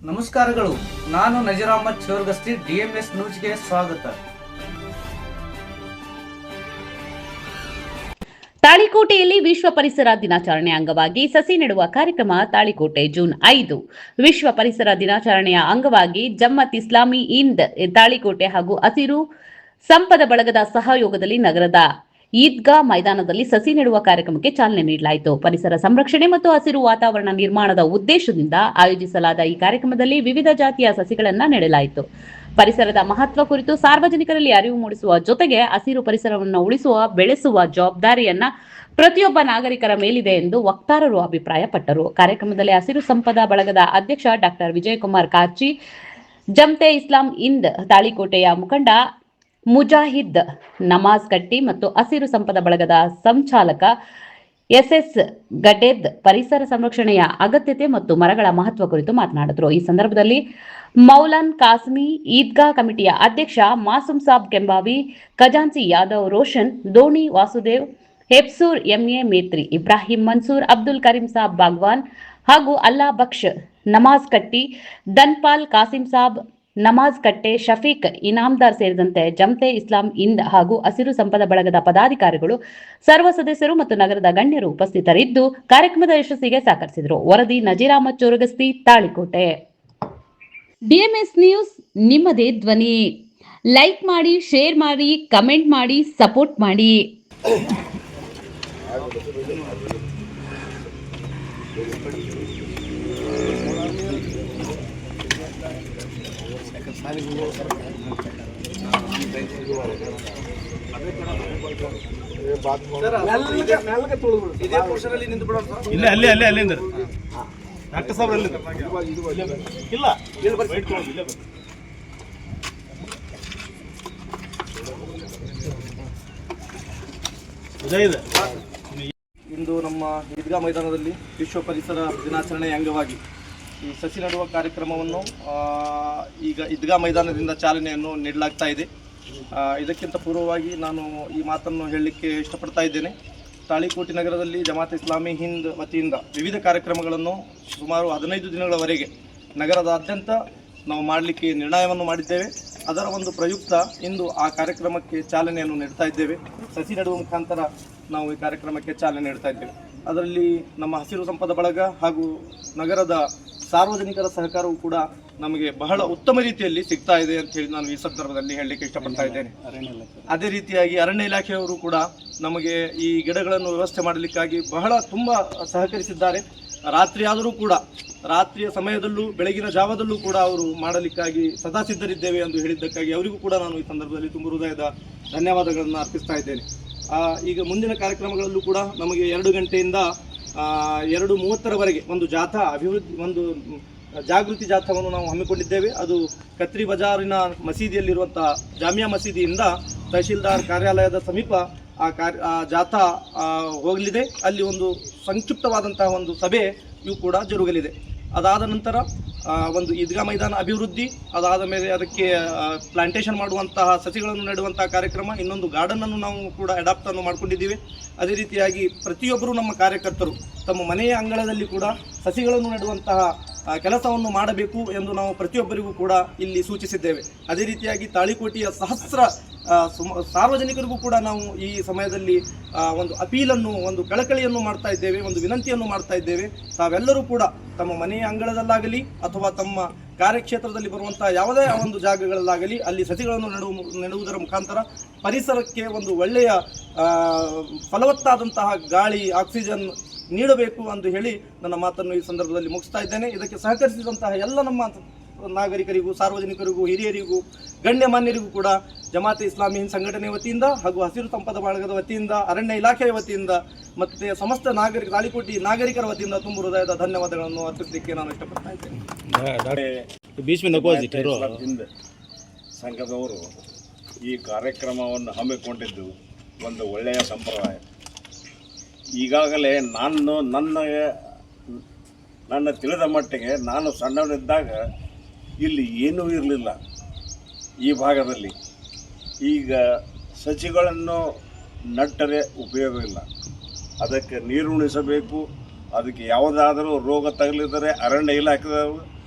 ನಮಸ್ಕಾರಗಳು. ನಾನು ನಜೀರ್ ಅಹಮದ್ ಚೋರ್ಗಸ್ತಿ, DMS ನ್ಯೂಸ್ಗೆ ಸ್ವಾಗತ. ತಾಳಿಕೋಟೆಯಲ್ಲಿ ವಿಶ್ವ ಪರಿಸರ ದಿನಾಚರಣೆ ಅಂಗವಾಗಿ ಸಸಿ ನೆಡುವ ಕಾರ್ಯಕ್ರಮ. ತಾಳಿಕೋಟೆ ಜೂನ್ 5 ವಿಶ್ವ ಪರಿಸರ ದಿನಾಚರಣೆಯ ಅಂಗವಾಗಿ ಜಮ್ಮತ್ ಇಸ್ಲಾಮಿ ಇಂದ್ ತಾಳಿಕೋಟೆ ಹಾಗೂ ಹಸಿರು ಸಂಪದ ಬಳಗದ ಸಹಯೋಗದಲ್ಲಿ ನಗರದ ಈದ್ಗಾ ಮೈದಾನದಲ್ಲಿ ಸಸಿ ನೆಡುವ ಕಾರ್ಯಕ್ರಮಕ್ಕೆ ಚಾಲನೆ ನೀಡಲಾಯಿತು. ಪರಿಸರ ಸಂರಕ್ಷಣೆ ಮತ್ತು ಹಸಿರು ವಾತಾವರಣ ನಿರ್ಮಾಣದ ಉದ್ದೇಶದಿಂದ ಆಯೋಜಿಸಲಾದ ಈ ಕಾರ್ಯಕ್ರಮದಲ್ಲಿ ವಿವಿಧ ಜಾತಿಯ ಸಸಿಗಳನ್ನು ನೆಡಲಾಯಿತು. ಪರಿಸರದ ಮಹತ್ವ ಕುರಿತು ಸಾರ್ವಜನಿಕರಲ್ಲಿ ಅರಿವು ಮೂಡಿಸುವ ಜೊತೆಗೆ ಹಸಿರು ಪರಿಸರವನ್ನು ಉಳಿಸುವ ಬೆಳೆಸುವ ಜವಾಬ್ದಾರಿಯನ್ನ ಪ್ರತಿಯೊಬ್ಬ ನಾಗರಿಕರ ಮೇಲಿದೆ ಎಂದು ವಕ್ತಾರರು ಅಭಿಪ್ರಾಯಪಟ್ಟರು. ಕಾರ್ಯಕ್ರಮದಲ್ಲಿ ಹಸಿರು ಸಂಪದ ಬಳಗದ ಅಧ್ಯಕ್ಷ ಡಾಕ್ಟರ್ ವಿಜಯಕುಮಾರ್ ಕಾರ್ಚಿ, ಜಮ್ತೆ ಇಸ್ಲಾಂ ಇಂದ್ ತಾಳಿಕೋಟೆಯ ಮುಖಂಡ ಮುಜಾಹಿದ್ ನಮಾಜ್ ಕಟ್ಟಿ ಮತ್ತು ಹಸಿರು ಸಂಪದ ಬಳಗದ ಸಂಚಾಲಕ SS ಗಡ್ಡೆದ್ ಪರಿಸರ ಸಂರಕ್ಷಣೆಯ ಅಗತ್ಯತೆ ಮತ್ತು ಮರಗಳ ಮಹತ್ವ ಕುರಿತು ಮಾತನಾಡಿದರು. ಈ ಸಂದರ್ಭದಲ್ಲಿ ಮೌಲಾನ್ ಕಾಸ್ಮಿ, ಈದ್ಗಾ ಕಮಿಟಿಯ ಅಧ್ಯಕ್ಷ ಮಾಸೂಮ್ ಸಾಬ್ ಕೆಂಬಾವಿ, ಖಜಾನ್ಸಿ ಯಾದವ್ ರೋಷನ್, ದೋಣಿ ವಾಸುದೇವ್, ಹೆಪ್ಸೂರ್ MA ಮೇತ್ರಿ, ಇಬ್ರಾಹಿಂ ಮನ್ಸೂರ್, ಅಬ್ದುಲ್ ಕರೀಂ ಸಾಬ್ ಬಾಗ್ವಾನ್ ಹಾಗೂ ಅಲ್ಲಾ ಬಕ್ಷ್ ನಮಾಜ್ ಕಟ್ಟಿ, ದನ್ಪಾಲ್ ಕಾಸಿಂ ಸಾಬ್ ನಮಾಜ್ ಕಟ್ಟೆ, ಶಫೀಕ್ ಇನಾಮ್ದಾರ್ ಸೇರಿದಂತೆ ಜಮ್ತೆ ಇಸ್ಲಾಂ ಇಂದ್ ಹಾಗೂ ಹಸಿರು ಸಂಪದ ಬಳಗದ ಪದಾಧಿಕಾರಿಗಳು, ಸರ್ವ ಸದಸ್ಯರು ಮತ್ತು ನಗರದ ಗಣ್ಯರು ಉಪಸ್ಥಿತರಿದ್ದು ಕಾರ್ಯಕ್ರಮದ ಯಶಸ್ಸಿಗೆ ಸಹಕರಿಸಿದರು. ವರದಿ ನಜೀರ್ ಅಹಮದ್ ಚೋರಗಸ್ತಿ, ತಾಳಿಕೋಟೆ. DMS ನ್ಯೂಸ್ ನಿಮ್ಮದೇ ಧ್ವನಿ. ಲೈಕ್ ಮಾಡಿ, ಶೇರ್ ಮಾಡಿ, ಕಮೆಂಟ್ ಮಾಡಿ, ಸಪೋರ್ಟ್ ಮಾಡಿ. ಇಂದು ನಮ್ಮ ಈದ್ಗಾ ಮೈದಾನದಲ್ಲಿ ವಿಶ್ವ ಪರಿಸರ ದಿನಾಚರಣೆಯ ಅಂಗವಾಗಿ ಈ ಸಸಿ ನೆಡುವ ಕಾರ್ಯಕ್ರಮವನ್ನು ಈಗ ಈದ್ಗಾ ಮೈದಾನದಿಂದ ಚಾಲನೆಯನ್ನು ನೀಡಲಾಗ್ತಾ ಇದೆ. ಇದಕ್ಕಿಂತ ಪೂರ್ವವಾಗಿ ನಾನು ಈ ಮಾತನ್ನು ಹೇಳಲಿಕ್ಕೆ ಇಷ್ಟಪಡ್ತಾ ಇದ್ದೇನೆ. ತಾಳಿಕೋಟೆ ನಗರದಲ್ಲಿ ಜಮಾತ್ ಇಸ್ಲಾಮಿ ಹಿಂದ್ ವತಿಯಿಂದ ವಿವಿಧ ಕಾರ್ಯಕ್ರಮಗಳನ್ನು ಸುಮಾರು 15 ದಿನಗಳವರೆಗೆ ನಗರದಾದ್ಯಂತ ನಾವು ಮಾಡಲಿಕ್ಕೆ ನಿರ್ಣಯವನ್ನು ಮಾಡಿದ್ದೇವೆ. ಅದರ ಒಂದು ಪ್ರಯುಕ್ತ ಇಂದು ಆ ಕಾರ್ಯಕ್ರಮಕ್ಕೆ ಚಾಲನೆಯನ್ನು ನೀಡ್ತಾ ಇದ್ದೇವೆ. ಸಸಿ ನೆಡುವ ಮುಖಾಂತರ ನಾವು ಈ ಕಾರ್ಯಕ್ರಮಕ್ಕೆ ಚಾಲನೆ ನೀಡ್ತಾ ಇದ್ದೇವೆ. ಅದರಲ್ಲಿ ನಮ್ಮ ಹಸಿರು ಸಂಪದ ಬಳಗ ಹಾಗೂ ನಗರದ ಸಾರ್ವಜನಿಕರ ಸಹಕಾರವು ಕೂಡ ನಮಗೆ ಬಹಳ ಉತ್ತಮ ರೀತಿಯಲ್ಲಿ ಸಿಗ್ತಾ ಇದೆ ಅಂತ ಹೇಳಿ ನಾನು ಈ ಸಂದರ್ಭದಲ್ಲಿ ಹೇಳಲಿಕ್ಕೆ ಇಷ್ಟಪಡ್ತಾ ಇದ್ದೇನೆ. ಅದೇ ರೀತಿಯಾಗಿ ಅರಣ್ಯ ಇಲಾಖೆಯವರು ಕೂಡ ನಮಗೆ ಈ ಗಿಡಗಳನ್ನು ವ್ಯವಸ್ಥೆ ಮಾಡಲಿಕ್ಕಾಗಿ ತುಂಬ ಸಹಕರಿಸಿದ್ದಾರೆ. ರಾತ್ರಿ ಆದರೂ ಕೂಡ, ರಾತ್ರಿಯ ಸಮಯದಲ್ಲೂ ಬೆಳಗಿನ ಜಾವದಲ್ಲೂ ಕೂಡ ಅವರು ಮಾಡಲಿಕ್ಕಾಗಿ ಸದಾ ಸಿದ್ಧರಿದ್ದೇವೆ ಎಂದು ಹೇಳಿದ್ದಕ್ಕಾಗಿ ಅವರಿಗೂ ಕೂಡ ನಾನು ಈ ಸಂದರ್ಭದಲ್ಲಿ ತುಂಬ ಹೃದಯದ ಧನ್ಯವಾದಗಳನ್ನು ಅರ್ಪಿಸ್ತಾ ಇದ್ದೇನೆ. ಈಗ ಮುಂದಿನ ಕಾರ್ಯಕ್ರಮಗಳಲ್ಲೂ ಕೂಡ ನಮಗೆ 2 ಗಂಟೆಯಿಂದ 2:30ರವರೆಗೆ ಒಂದು ಜಾಥಾ ಒಂದು ಜಾಗೃತಿ ಜಾಥಾವನ್ನು ನಾವು ಹಮ್ಮಿಕೊಂಡಿದ್ದೇವೆ. ಅದು ಕತ್ರಿ ಬಜಾರಿನ ಮಸೀದಿಯಲ್ಲಿರುವಂಥ ಜಾಮಿಯಾ ಮಸೀದಿಯಿಂದ ತಹಶೀಲ್ದಾರ್ ಕಾರ್ಯಾಲಯದ ಸಮೀಪ ಆ ಜಾಥಾ ಹೋಗಲಿದೆ. ಅಲ್ಲಿ ಒಂದು ಸಂಕ್ಷಿಪ್ತವಾದಂತಹ ಒಂದು ಸಭೆಯೂ ಕೂಡ ಜರುಗಲಿದೆ. ಅದಾದ ನಂತರ ಒಂದು ಈದ್ಗಾ ಮೈದಾನ ಅಭಿವೃದ್ಧಿ, ಅದಾದ ಮೇಲೆ ಅದಕ್ಕೆ ಪ್ಲಾಂಟೇಷನ್ ಮಾಡುವಂತಹ ಸಸಿಗಳನ್ನು ನೆಡುವಂತಹ ಕಾರ್ಯಕ್ರಮ, ಇನ್ನೊಂದು ಗಾರ್ಡನನ್ನು ನಾವು ಕೂಡ ಅಡಾಪ್ಟನ್ನು ಮಾಡ್ಕೊಂಡಿದ್ದೀವಿ. ಅದೇ ರೀತಿಯಾಗಿ ಪ್ರತಿಯೊಬ್ಬರು ನಮ್ಮ ಕಾರ್ಯಕರ್ತರು ತಮ್ಮ ಮನೆಯ ಅಂಗಳದಲ್ಲಿ ಕೂಡ ಸಸಿಗಳನ್ನು ನೆಡುವಂತಹ ಕೆಲಸವನ್ನು ಮಾಡಬೇಕು ಎಂದು ನಾವು ಪ್ರತಿಯೊಬ್ಬರಿಗೂ ಕೂಡ ಇಲ್ಲಿ ಸೂಚಿಸಿದ್ದೇವೆ. ಅದೇ ರೀತಿಯಾಗಿ ತಾಳಿಕೋಟೆಯ ಸಹಸ್ರ ಸಾರ್ವಜನಿಕರಿಗೂ ಕೂಡ ನಾವು ಈ ಸಮಯದಲ್ಲಿ ಒಂದು ಅಪೀಲನ್ನು, ಒಂದು ಕಳಕಳಿಯನ್ನು ಮಾಡ್ತಾ ಇದ್ದೇವೆ, ಒಂದು ವಿನಂತಿಯನ್ನು ಮಾಡ್ತಾ ಇದ್ದೇವೆ. ತಾವೆಲ್ಲರೂ ಕೂಡ ತಮ್ಮ ಮನೆಯ ಅಂಗಳದಲ್ಲಾಗಲಿ ಅಥವಾ ತಮ್ಮ ಕಾರ್ಯಕ್ಷೇತ್ರದಲ್ಲಿ ಬರುವಂತಹ ಯಾವುದೇ ಒಂದು ಜಾಗಗಳಲ್ಲಾಗಲಿ ಅಲ್ಲಿ ಸಸಿಗಳನ್ನು ನೆಡುವುದರ ಮುಖಾಂತರ ಪರಿಸರಕ್ಕೆ ಒಂದು ಒಳ್ಳೆಯ ಫಲವತ್ತಾದಂತಹ ಗಾಳಿ, ಆಕ್ಸಿಜನ್ ನೀಡಬೇಕು ಎಂದು ಹೇಳಿ ನನ್ನ ಮಾತನ್ನು ಈ ಸಂದರ್ಭದಲ್ಲಿ ಮುಗಿಸ್ತಾ ಇದ್ದೇನೆ. ಇದಕ್ಕೆ ಸಹಕರಿಸಿದಂತಹ ಎಲ್ಲ ನಮ್ಮ ನಾಗರಿಕರಿಗೂ, ಸಾರ್ವಜನಿಕರಿಗೂ, ಹಿರಿಯರಿಗೂ, ಗಣ್ಯಮಾನ್ಯರಿಗೂ ಕೂಡ ಜಮಾತೆ ಇಸ್ಲಾಮಿ ಹಿಂದ್ ಸಂಘಟನೆ ವತಿಯಿಂದ ಹಾಗೂ ಹಸಿರು ಸಂಪದ ಬಳಗದ ವತಿಯಿಂದ, ಅರಣ್ಯ ಇಲಾಖೆಯ ವತಿಯಿಂದ ಮತ್ತು ಸಮಸ್ತ ತಾಳಿಕೋಟೆ ನಾಗರಿಕರ ವತಿಯಿಂದ ತುಂಬ ಹೃದಯದ ಧನ್ಯವಾದಗಳನ್ನು ಅರ್ಪಿಸಲಿಕ್ಕೆ ನಾನು ಇಷ್ಟಪಡ್ತಾ ಇದ್ದೇನೆ. ಸಂಘದವರು ಈ ಕಾರ್ಯಕ್ರಮವನ್ನು ಹಮ್ಮಿಕೊಂಡಿದ್ದು ಒಂದು ಒಳ್ಳೆಯ ಸಂಪ್ರದಾಯ. ಈಗಾಗಲೇ ನನ್ನ ತಿಳಿದ ಮಟ್ಟಿಗೆ ನಾನು ಸಣ್ಣವನಿದ್ದಾಗ ಇಲ್ಲಿ ಏನೂ ಇರಲಿಲ್ಲ ಈ ಭಾಗದಲ್ಲಿ. ಈಗ ಸಸಿಗಳನ್ನು ನಟ್ಟರೆ ಉಪಯೋಗವಿಲ್ಲ, ಅದಕ್ಕೆ ನೀರು ಉಣಿಸಬೇಕು. ಅದಕ್ಕೆ ಯಾವುದಾದರೂ ರೋಗ ತಗಲಿದರೆ ಅರಣ್ಯ ಇಲಾಖೆದವರು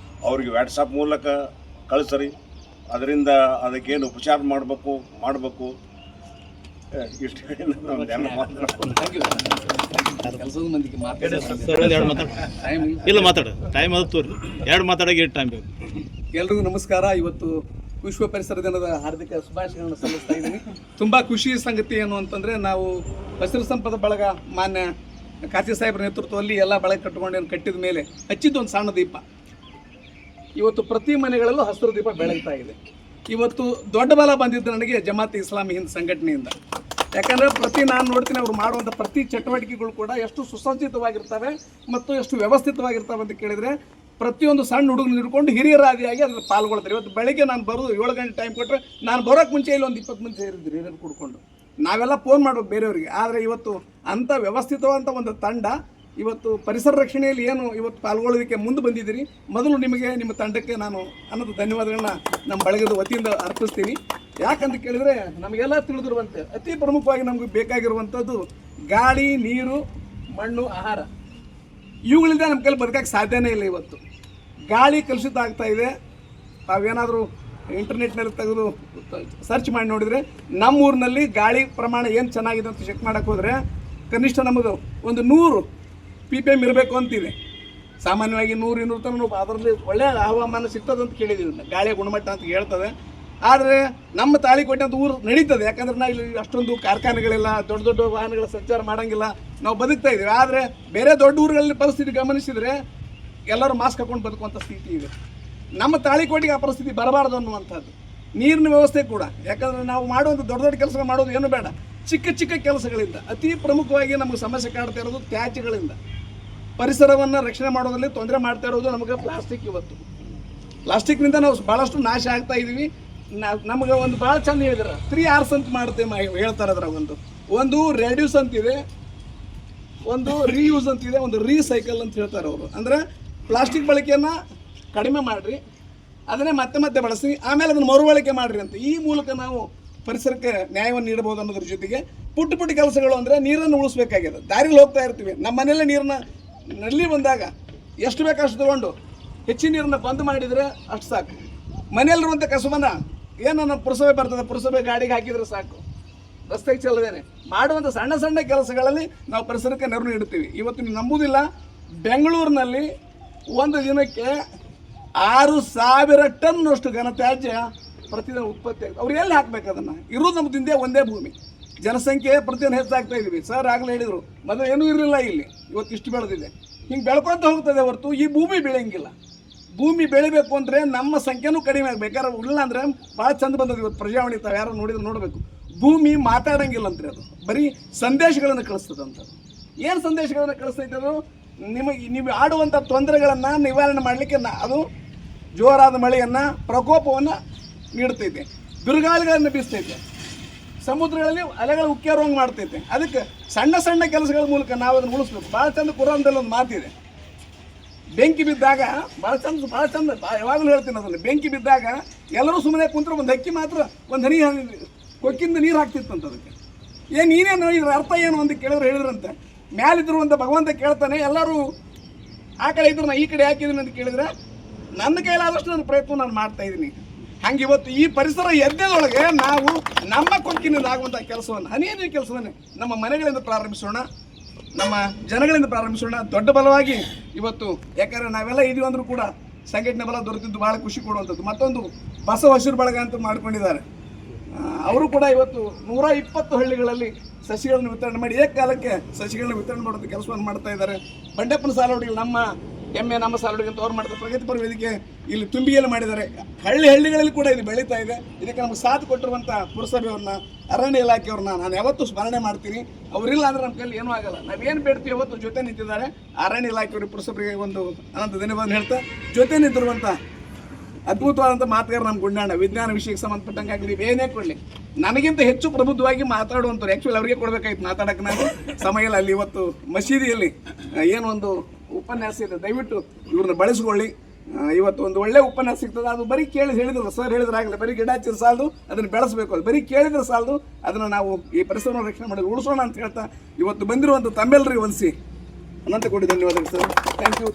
ಅವ್ರಿಗೆ ವಾಟ್ಸಪ್ ಮೂಲಕ ಕಳಿಸ್ರಿ. ಅದರಿಂದ ಅದಕ್ಕೇನು ಉಪಚಾರ ಮಾಡಬೇಕು ಇಷ್ಟು ಹೇಳಿ ನಾನು ಎಲ್ಲ ಮಾತಾಡ್ತೀನಿ. ಇಲ್ಲ ಮಾತಾಡ ಟೈಮ್ ಅದು ತೋರಿ 2 ಮಾತಾಡೋಕೆ ಟೈಮ್ ಬೇಕು. ಎಲ್ರಿಗೂ ನಮಸ್ಕಾರ. ಇವತ್ತು ವಿಶ್ವ ಪರಿಸರ ದಿನದ ಹಾರ್ದಿಕ ಶುಭಾಶಯಗಳನ್ನು ಸಲ್ಲಿಸ್ತಾ ಇದ್ದೀನಿ. ತುಂಬ ಖುಷಿ ಸಂಗತಿ ಏನು ಅಂತಂದರೆ, ನಾವು ಹಸಿರು ಸಂಪದ ಬಳಗ ಮಾನ್ಯ ಕಾರ್ತಿ ಸಾಹೇಬ್ರ ನೇತೃತ್ವದಲ್ಲಿ ಎಲ್ಲ ಬಳಗ ಕಟ್ಟಿದ ಮೇಲೆ ಹಚ್ಚಿದ್ದೊಂದು ಸಣ್ಣ ದೀಪ ಇವತ್ತು ಪ್ರತಿ ಮನೆಗಳಲ್ಲೂ ಹಸಿರು ದೀಪ ಬೆಳಗ್ತಾ ಇದೆ. ಇವತ್ತು ದೊಡ್ಡ ಬಲ ಬಂದಿದ್ದು ನನಗೆ ಜಮಾತ್ ಇಸ್ಲಾಮಿ ಹಿಂದ್ ಸಂಘಟನೆಯಿಂದ. ಯಾಕಂದರೆ ನಾನು ನೋಡ್ತೀನಿ ಅವ್ರು ಮಾಡುವಂಥ ಪ್ರತಿ ಚಟುವಟಿಕೆಗಳು ಕೂಡ ಎಷ್ಟು ಸುಸಜ್ಜಿತವಾಗಿರ್ತವೆ ಮತ್ತು ಎಷ್ಟು ವ್ಯವಸ್ಥಿತವಾಗಿರ್ತವೆ ಅಂತ ಕೇಳಿದರೆ, ಪ್ರತಿಯೊಂದು ಸಣ್ಣ ಹುಡುಗನ ಹಿಡ್ಕೊಂಡು ಹಿರಿಯರಾದಿಯಾಗಿ ಅದ್ರಲ್ಲಿ ಪಾಲ್ಗೊಳ್ತಾರೆ. ಇವತ್ತು ಬೆಳಗ್ಗೆ ನಾನು ಬರೋದು 7 ಗಂಟೆ ಟೈಮ್ ಕೊಟ್ಟರೆ ನಾನು ಬರೋಕ್ಕೆ ಮುಂಚೆ ಇಲ್ಲಿ ಒಂದು 20 ಮಂದಿ ಸೇರಿದ್ರು ಹಿರಿಯರು ಕುಡ್ಕೊಂಡು. ನಾವೆಲ್ಲ ಫೋನ್ ಮಾಡ್ಬೇಕು ಬೇರೆಯವರಿಗೆ. ಆದರೆ ಇವತ್ತು ಅಂಥ ವ್ಯವಸ್ಥಿತವಂಥ ಒಂದು ತಂಡ ಇವತ್ತು ಪರಿಸರ ರಕ್ಷಣೆಯಲ್ಲಿ ಏನು ಇವತ್ತು ಪಾಲ್ಗೊಳ್ಳೋದಕ್ಕೆ ಮುಂದೆ ಬಂದಿದ್ದೀರಿ. ಮೊದಲು ನಿಮಗೆ, ನಿಮ್ಮ ತಂಡಕ್ಕೆ ನಾನು ಅನ್ನೋದು ಧನ್ಯವಾದಗಳನ್ನ ನಮ್ಮ ಬಳಗದ ವತಿಯಿಂದ ಅರ್ಪಿಸ್ತೀನಿ. ಯಾಕಂತ ಕೇಳಿದರೆ, ನಮಗೆಲ್ಲ ತಿಳಿದಿರುವಂತೆ ಅತಿ ಪ್ರಮುಖವಾಗಿ ನಮಗೆ ಬೇಕಾಗಿರುವಂಥದ್ದು ಗಾಳಿ, ನೀರು, ಮಣ್ಣು, ಆಹಾರ. ಇವುಗಳಿಂದ ನಮ್ಮ ಕೈಲಿ ಬದುಕಕ್ಕೆ ಸಾಧ್ಯನೇ ಇಲ್ಲ. ಇವತ್ತು ಗಾಳಿ ಕಲುಷಿತ ಆಗ್ತಾ ಇದೆ. ತಾವೇನಾದರೂ ಇಂಟರ್ನೆಟ್ನಲ್ಲಿ ತೆಗೆದು ಸರ್ಚ್ ಮಾಡಿ ನೋಡಿದರೆ, ನಮ್ಮೂರಿನಲ್ಲಿ ಗಾಳಿ ಪ್ರಮಾಣ ಏನು ಚೆನ್ನಾಗಿದೆ ಅಂತ ಚೆಕ್ ಮಾಡೋಕ್ಕೆ ಹೋದರೆ ಕನಿಷ್ಠ ನಮ್ಮದು ಒಂದು 100 PPM ಇರಬೇಕು ಅಂತಿದೆ. ಸಾಮಾನ್ಯವಾಗಿ 100-200 ತನಕ ಅದರಲ್ಲಿ ಒಳ್ಳೆಯ ಹವಾಮಾನ ಸಿಗ್ತದೆ ಅಂತ ಕೇಳಿದ್ದೀವಿ. ಗಾಳಿಯ ಗುಣಮಟ್ಟ ಅಂತ ಹೇಳ್ತದೆ. ಆದರೆ ನಮ್ಮ ತಾಳಿಕೋಟೆ ಅಂತ ಊರು ನಡೀತದೆ. ಯಾಕಂದ್ರೆ ನಾವು ಇಲ್ಲಿ ಅಷ್ಟೊಂದು ಕಾರ್ಖಾನೆಗಳಿಲ್ಲ, ದೊಡ್ಡ ದೊಡ್ಡ ವಾಹನಗಳ ಸಂಚಾರ ಮಾಡೋಂಗಿಲ್ಲ, ನಾವು ಬದುಕ್ತಾ ಇದ್ದೀವಿ. ಆದರೆ ಬೇರೆ ದೊಡ್ಡ ಊರುಗಳಲ್ಲಿ ಪರಿಸ್ಥಿತಿ ಗಮನಿಸಿದರೆ ಎಲ್ಲರೂ ಮಾಸ್ಕ್ ಹಾಕೊಂಡು ಬದುಕುವಂಥ ಸ್ಥಿತಿ ಇದೆ. ನಮ್ಮ ತಾಳಿಕೋಟೆಗೆ ಆ ಪರಿಸ್ಥಿತಿ ಬರಬಾರ್ದು ಅನ್ನುವಂಥದ್ದು. ನೀರಿನ ವ್ಯವಸ್ಥೆ ಕೂಡ, ಯಾಕಂದರೆ ನಾವು ಮಾಡುವಂಥ ದೊಡ್ಡ ದೊಡ್ಡ ಕೆಲಸ ಮಾಡೋದು ಏನು ಬೇಡ, ಚಿಕ್ಕ ಚಿಕ್ಕ ಕೆಲಸಗಳಿಂದ ಅತಿ ಪ್ರಮುಖವಾಗಿ ನಮಗೆ ಸಮಸ್ಯೆ ಕಾಡ್ತಾ ಇರೋದು ತ್ಯಾಜ್ಯಗಳಿಂದ. ಪರಿಸರವನ್ನು ರಕ್ಷಣೆ ಮಾಡೋದ್ರಲ್ಲಿ ತೊಂದರೆ ಮಾಡ್ತಾ ಇರೋದು ನಮಗೆ ಪ್ಲಾಸ್ಟಿಕ್. ಇವತ್ತು ಪ್ಲಾಸ್ಟಿಕ್ನಿಂದ ನಾವು ಭಾಳಷ್ಟು ನಾಶ ಆಗ್ತಾ ಇದ್ದೀವಿ. ನಮಗೆ ಒಂದು ಭಾಳ ಚಂದ ಹೇಳಿದಾರೆ, 3 R's ಅಂತ ಮಾಡ್ತೇವೆ ಹೇಳ್ತಾರೆ. ಅದರ ಒಂದು ರೆಡ್ಯೂಸ್ ಅಂತಿದೆ, ಒಂದು ರೀಯೂಸ್ ಅಂತಿದೆ, ಒಂದು ರೀಸೈಕಲ್ ಅಂತ ಹೇಳ್ತಾರೆ ಅವರು. ಅಂದರೆ ಪ್ಲಾಸ್ಟಿಕ್ ಬಳಕೆಯನ್ನು ಕಡಿಮೆ ಮಾಡಿರಿ, ಅದನ್ನೇ ಮತ್ತೆ ಬಳಸಿ, ಆಮೇಲೆ ಅದನ್ನು ಮರುಬಳಕೆ ಮಾಡಿರಿ ಅಂತ. ಈ ಮೂಲಕ ನಾವು ಪರಿಸರಕ್ಕೆ ನ್ಯಾಯವನ್ನು ನೀಡಬಹುದು ಅನ್ನೋದ್ರ ಜೊತೆಗೆ ಪುಟ್ಟ ಕೆಲಸಗಳು ಅಂದರೆ ನೀರನ್ನು ಉಳಿಸ್ಬೇಕಾಗಿದೆ. ದಾರಿಲಿ ಹೋಗ್ತಾ ಇರ್ತೀವಿ, ನಮ್ಮ ಮನೆಯಲ್ಲೇ ನೀರನ್ನ ನಲ್ಲಿ ಬಂದಾಗ ಎಷ್ಟು ಬೇಕಷ್ಟು ತಗೊಂಡು ಹೆಚ್ಚಿನ ನೀರನ್ನು ಬಂದ್ ಮಾಡಿದರೆ ಅಷ್ಟು ಸಾಕು. ಮನೆಯಲ್ಲಿರುವಂಥ ಕಸವನ್ನು ಏನು ನಮ್ಮ ಪುರಸಭೆ ಬರ್ತದೆ, ಪುರಸಭೆ ಗಾಡಿಗೆ ಹಾಕಿದರೆ ಸಾಕು, ರಸ್ತೆಗೆ ಚೆಲ್ಲದೇನೆ ಮಾಡುವಂಥ ಸಣ್ಣ ಸಣ್ಣ ಕೆಲಸಗಳಲ್ಲಿ ನಾವು ಪರಿಸರಕ್ಕೆ ನೆರವು ನೀಡುತ್ತೀವಿ. ಇವತ್ತು ನೀವು ನಂಬುವುದಿಲ್ಲ, ಬೆಂಗಳೂರಿನಲ್ಲಿ ಒಂದು ದಿನಕ್ಕೆ 6,000 ಟನ್ನಷ್ಟು ಘನತ್ಯಾಜ್ಯ ಪ್ರತಿದಿನ ಉತ್ಪತ್ತಿ ಆಗುತ್ತೆ. ಅವ್ರು ಎಲ್ಲಿ ಹಾಕ್ಬೇಕು ಅದನ್ನು? ಇರೋದು ನಮ್ಮ ದಿಂದೇ ಒಂದೇ ಭೂಮಿ, ಜನಸಂಖ್ಯೆ ಪ್ರತಿದಿನ ಹೆಚ್ಚಾಗ್ತಾ ಇದ್ದೀವಿ. ಸರ್ ಆಗಲೇ ಹೇಳಿದರು, ಮೊದಲು ಏನೂ ಇರಲಿಲ್ಲ ಇಲ್ಲಿ, ಇವತ್ತು ಇಷ್ಟು ಬೆಳೆದಿದೆ. ಹಿಂಗೆ ಬೆಳ್ಕೊತ ಹೋಗ್ತದೆ ಹೊರತು ಈ ಭೂಮಿ ಬೆಳೆಯಂಗಿಲ್ಲ. ಭೂಮಿ ಬೆಳಿಬೇಕು ಅಂದರೆ ನಮ್ಮ ಸಂಖ್ಯೆನೂ ಕಡಿಮೆ ಆಗಬೇಕು. ಯಾರು ಇಲ್ಲ ಅಂದರೆ ಭಾಳ ಚಂದ ಬಂದದ್ದು ಇವತ್ತು ಪ್ರಜಾವಾಣಿ, ತಾವು ಯಾರು ನೋಡಿದ್ರೆ ನೋಡಬೇಕು. ಭೂಮಿ ಮಾತಾಡಂಗಿಲ್ಲ ಅಂತ್ರಿ, ಅದು ಬರೀ ಸಂದೇಶಗಳನ್ನು ಕಳಿಸ್ತದೆ ಅಂತ. ಏನು ಸಂದೇಶಗಳನ್ನು ಕಳಿಸ್ತೈತೆ ಅದು? ನೀವು ಆಡುವಂಥ ತೊಂದರೆಗಳನ್ನು ನಿವಾರಣೆ ಮಾಡಲಿಕ್ಕೆ ಅದು ಜೋರಾದ ಮಳೆಯನ್ನು, ಪ್ರಕೋಪವನ್ನು ನೀಡ್ತೈತೆ, ಬಿರುಗಾಳಿಗಳನ್ನು ಬೀಸ್ತೈತೆ, ಸಮುದ್ರಗಳಲ್ಲಿ ಅಲೆಗಳು ಉಕ್ಕೇರುವಂಗೆ ಮಾಡ್ತೈತೆ. ಅದಕ್ಕೆ ಸಣ್ಣ ಸಣ್ಣ ಕೆಲಸಗಳ ಮೂಲಕ ನಾವು ಅದನ್ನು ಉಳಿಸ್ಬೇಕು. ಭಾಳ ಚಂದ ಕುರಾನ್ದಲ್ಲಿ ಒಂದು ಮಾತಿದೆ, ಬೆಂಕಿ ಬಿದ್ದಾಗ ಭಾಳ ಚಂದ ಯಾವಾಗಲೂ ಹೇಳ್ತೀನಿ ಅದನ್ನು, ಬೆಂಕಿ ಬಿದ್ದಾಗ ಎಲ್ಲರೂ ಸುಮ್ಮನೆ ಕುಂತ್ರೆ ಒಂದು ಹಕ್ಕಿ ಮಾತ್ರ ಒಂದು ಹನಿ ಕೊಕ್ಕಿಂದ ನೀರು ಹಾಕ್ತಿತ್ತಂತ. ಅದಕ್ಕೆ ನೀನೇನು ಇದ್ರ ಅರ್ಥ ಏನು ಅಂತ ಕೇಳಿದ್ರೆ ಹೇಳಿದ್ರಂತೆ, ಮ್ಯಾಲಿದ್ರುವಂಥ ಭಗವಂತ ಕೇಳ್ತಾನೆ, ಎಲ್ಲರೂ ಆ ಕಡೆ ಇದ್ರು ನಾ ಈ ಕಡೆ ಹಾಕಿದ್ದೀನಿ ಅಂತ ಕೇಳಿದರೆ ನನ್ನ ಕೈಲಾದಷ್ಟು ನನ್ನ ಪ್ರಯತ್ನ ನಾನು ಮಾಡ್ತಾ ಇದ್ದೀನಿ. ಹಂಗೆ ಇವತ್ತು ಈ ಪರಿಸರ ಎದ್ದೆದೊಳಗೆ ನಾವು ನಮ್ಮ ಕೊಕ್ಕಿನಿಂದ ಆಗುವಂಥ ಕೆಲಸವನ್ನು, ಹನಿ ಕೆಲಸವನ್ನೇ ನಮ್ಮ ಮನೆಗಳಿಂದ ಪ್ರಾರಂಭಿಸೋಣ, ನಮ್ಮ ಜನಗಳಿಂದ ಪ್ರಾರಂಭಿಸೋಣ. ದೊಡ್ಡ ಬಲವಾಗಿ ಇವತ್ತು, ಯಾಕಂದರೆ ನಾವೆಲ್ಲ ಇದೀವಿ ಅಂದರೂ ಕೂಡ ಸಂಘಟನೆ ಬಲ ದೊರೆತಿದ್ದು ಭಾಳ ಖುಷಿ ಕೊಡುವಂಥದ್ದು. ಮತ್ತೊಂದು ಬಸವ ಹಸಿರು ಬಳಗ ಅಂತ ಮಾಡ್ಕೊಂಡಿದ್ದಾರೆ. ಅವರು ಕೂಡ ಇವತ್ತು 120 ಹಳ್ಳಿಗಳಲ್ಲಿ ಸಸಿಗಳನ್ನು ವಿತರಣೆ ಮಾಡಿ ಏಕಕಾಲಕ್ಕೆ ಸಸಿಗಳನ್ನ ವಿತರಣೆ ಮಾಡುವಂಥ ಕೆಲಸವನ್ನು ಮಾಡ್ತಾ ಇದ್ದಾರೆ. ಬಂಡೆಪ್ಪನ ಸಾಲವಡಿಗಳು ನಮ್ಮ ಎಮ್ಮೆ, ನಮ್ಮ ಸಾಲವಡಿಗೆ ಅಂತ ಅವ್ರು ಮಾಡ್ತಾರೆ. ಪ್ರಗತಿಪರ ವೇದಿಕೆ ಇಲ್ಲಿ ತುಂಬಿಯಲ್ಲಿ ಮಾಡಿದ್ದಾರೆ. ಹಳ್ಳಿಗಳಲ್ಲಿ ಕೂಡ ಇದು ಬೆಳೀತಾ ಇದೆ. ಇದಕ್ಕೆ ನಮಗೆ ಸಾಥ್ ಕೊಟ್ಟಿರುವಂಥ ಪುರಸಭೆಯವ್ರನ್ನ, ಅರಣ್ಯ ಇಲಾಖೆಯವ್ರನ್ನ ನಾನು ಯಾವತ್ತೂ ಸ್ಮರಣೆ ಮಾಡ್ತೀನಿ. ಅವರಿಲ್ಲ ಅಂದರೆ ನಮ್ಮ ಕೈಲಿ ಏನೂ ಆಗಲ್ಲ. ನಾವೇನು ಬೇಡ್ತೀವಿ ಯಾವತ್ತು ಜೊತೆ ನಿಂತಿದ್ದಾರೆ. ಅರಣ್ಯ ಇಲಾಖೆಯವ್ರಿಗೆ, ಪುರಸಭೆಗೆ ಒಂದು ಅನಂತ ಧನ್ಯವಾದ ಹೇಳ್ತಾ, ಜೊತೆ ನಿಂತಿರುವಂಥ ಅದ್ಭುತವಾದಂಥ ಮಾತುಗಾರ ನಮ್ಮ ಗುಂಡಣ್ಣ, ವಿಜ್ಞಾನ ವಿಷಯಕ್ಕೆ ಸಂಬಂಧಪಟ್ಟಂಗೆ ಆಗಲಿ ಏನೇ ಕೊಡಲಿ, ನನಗಿಂತ ಹೆಚ್ಚು ಪ್ರಬುದ್ಧವಾಗಿ ಮಾತಾಡುವಂಥವ್ರು. ಆ್ಯಕ್ಚುಲಿ ಅವ್ರಿಗೆ ಕೊಡಬೇಕಾಯ್ತು ಮಾತಾಡೋಕ್ಕೆ, ನಾನು ಸಮಯ ಇಲ್ಲ. ಅಲ್ಲಿ ಇವತ್ತು ಮಸೀದಿಯಲ್ಲಿ ಏನೊಂದು ಉಪನ್ಯಾಸ ಇದೆ, ದಯವಿಟ್ಟು ಇವ್ರನ್ನ ಬಳಸ್ಕೊಳ್ಳಿ. ಇವತ್ತು ಒಂದು ಒಳ್ಳೆ ಉಪನ್ಯಾಸ ಸಿಗ್ತದೆ. ಅದು ಬರೀ ಕೇಳಿ ಹೇಳಿದ್ರು, ಸರ್ ಹೇಳಿದ್ರಾಗಲಿ, ಬರೀ ಗಿಡ ಹಚ್ಚಿದ್ರೆ ಸಾಲದು, ಅದನ್ನು ಬೆಳೆಸಬೇಕು. ಅದು ಬರೀ ಕೇಳಿದ್ರೆ ಸಾಲದು, ಅದನ್ನು ನಾವು ಈ ಪರಿಸರವನ್ನು ರಕ್ಷಣೆ ಮಾಡಿ ಉಳಿಸೋಣ ಅಂತ ಹೇಳ್ತಾ ಇವತ್ತು ಬಂದಿರುವಂಥ ತಮ್ಮೆಲ್ಲರಿಗೆ ವಂದಿಸಿ ಅನಂತ ಕೋಟಿ ಧನ್ಯವಾದಗಳು ಸರ್. Thank you.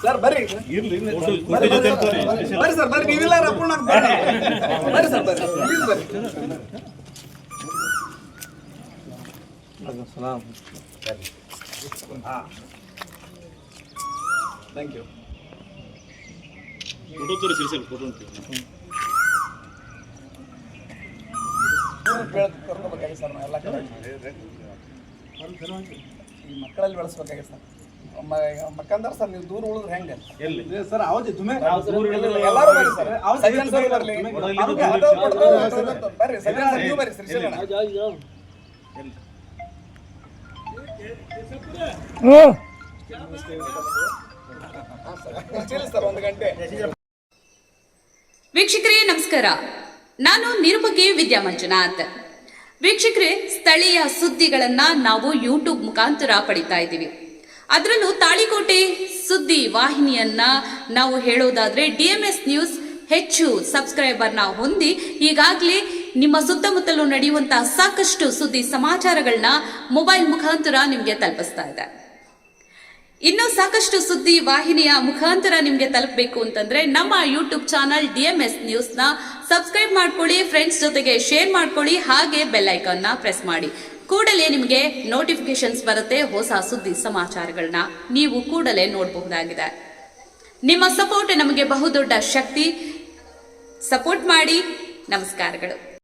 ಸರ್ ಬರ್ರಿ ಕೋಟೆ ಜೊತೆ ಇರ್ತಾರೆ. ಬರ್ರಿ ಸರ್ ಬರ್ರಿ, ನೀವಿಲ್ಲ ಅಪೂರ್ಣ ಬರ್ರಿ ಸರ್ ಬರ್ರಿ, ಪ್ಲೀಸ್ ಬರ್ರಿ. Thank you. ಫೋಟೋ ತೋರಿಸಿ ಸರ್, ಫೋಟೋ ಅಂತ ಕರ್ಕೋಬೇಕಾಗಿ ಸರ್ ನಾವು ಎಲ್ಲ ಕಡೆ ಈ ಮಕ್ಕಳಲ್ಲಿ ಬೆಳೆಸ್ಬೇಕಾಗಿ ಸರ್. ಮಕ್ಕಂದ್ರ ಸರ್ ನೀವು ದೂರ ಉಳಿದ್ರೆ ಹೆಂಗೆ ಸರ್ ಅವಧಿ ತುಮೆ ಎಲ್ಲರೂ ಬರ್ರಿ ಸರ್, ಸಜ್ಜನ್ ಸರ್ ಬರ್ಲಿ, ಬರ್ರಿ ಸಜ್ಜನ್ ಸರ್ ನೀವು ಬರ್ರಿ ಶ್ರೀಶೈಲಣ್ಣ. ಸರ್ 1 ಗಂಟೆ. ವೀಕ್ಷಕರೇ ನಮಸ್ಕಾರ, ನಾನು ನಿರುಪಗೆ ವಿದ್ಯಾ ಮಂಜುನಾಥ್. ವೀಕ್ಷಕರೇ, ಸ್ಥಳೀಯ ಸುದ್ದಿಗಳನ್ನ ನಾವು ಯೂಟ್ಯೂಬ್ ಮುಖಾಂತರ ಪಡಿತಾ ಇದ್ದೀವಿ. ಅದರಲ್ಲೂ ತಾಳಿಕೋಟೆ ಸುದ್ದಿ ವಾಹಿನಿಯನ್ನ ನಾವು ಹೇಳೋದಾದ್ರೆ DMS ನ್ಯೂಸ್ ಹೆಚ್ಚು ಸಬ್ಸ್ಕ್ರೈಬರ್ನ ಹೊಂದಿ ಈಗಾಗಲೇ ನಿಮ್ಮ ಸುತ್ತಮುತ್ತಲೂ ನಡೆಯುವಂತಹ ಸಾಕಷ್ಟು ಸುದ್ದಿ ಸಮಾಚಾರಗಳನ್ನ ಮೊಬೈಲ್ ಮುಖಾಂತರ ನಿಮಗೆ ತಲುಪಿಸ್ತಾ ಇದೆ. ಇನ್ನೂ ಸಾಕಷ್ಟು ಸುದ್ದಿ ವಾಹಿನಿಯ ಮುಖಾಂತರ ನಿಮಗೆ ತಲುಪಬೇಕು ಅಂತಂದ್ರೆ ನಮ್ಮ ಯೂಟ್ಯೂಬ್ ಚಾನಲ್ DMS ನ್ಯೂಸ್ನ ಸಬ್ಸ್ಕ್ರೈಬ್ ಮಾಡ್ಕೊಳ್ಳಿ, ಫ್ರೆಂಡ್ಸ್ ಜೊತೆಗೆ ಶೇರ್ ಮಾಡ್ಕೊಳ್ಳಿ, ಹಾಗೆ ಬೆಲ್ ಐಕಾನ್ನ ಪ್ರೆಸ್ ಮಾಡಿ. ಕೂಡಲೇ ನಿಮಗೆ ನೋಟಿಫಿಕೇಶನ್ಸ್ ಬರುತ್ತೆ. ಹೊಸ ಸುದ್ದಿ ಸಮಾಚಾರಗಳನ್ನ ನೀವು ಕೂಡಲೇ ನೋಡಬಹುದಾಗಿದೆ. ನಿಮ್ಮ ಸಪೋರ್ಟ್ ನಮಗೆ ಬಹುದೊಡ್ಡ ಶಕ್ತಿ. ಸಪೋರ್ಟ್ ಮಾಡಿ. ನಮಸ್ಕಾರಗಳು.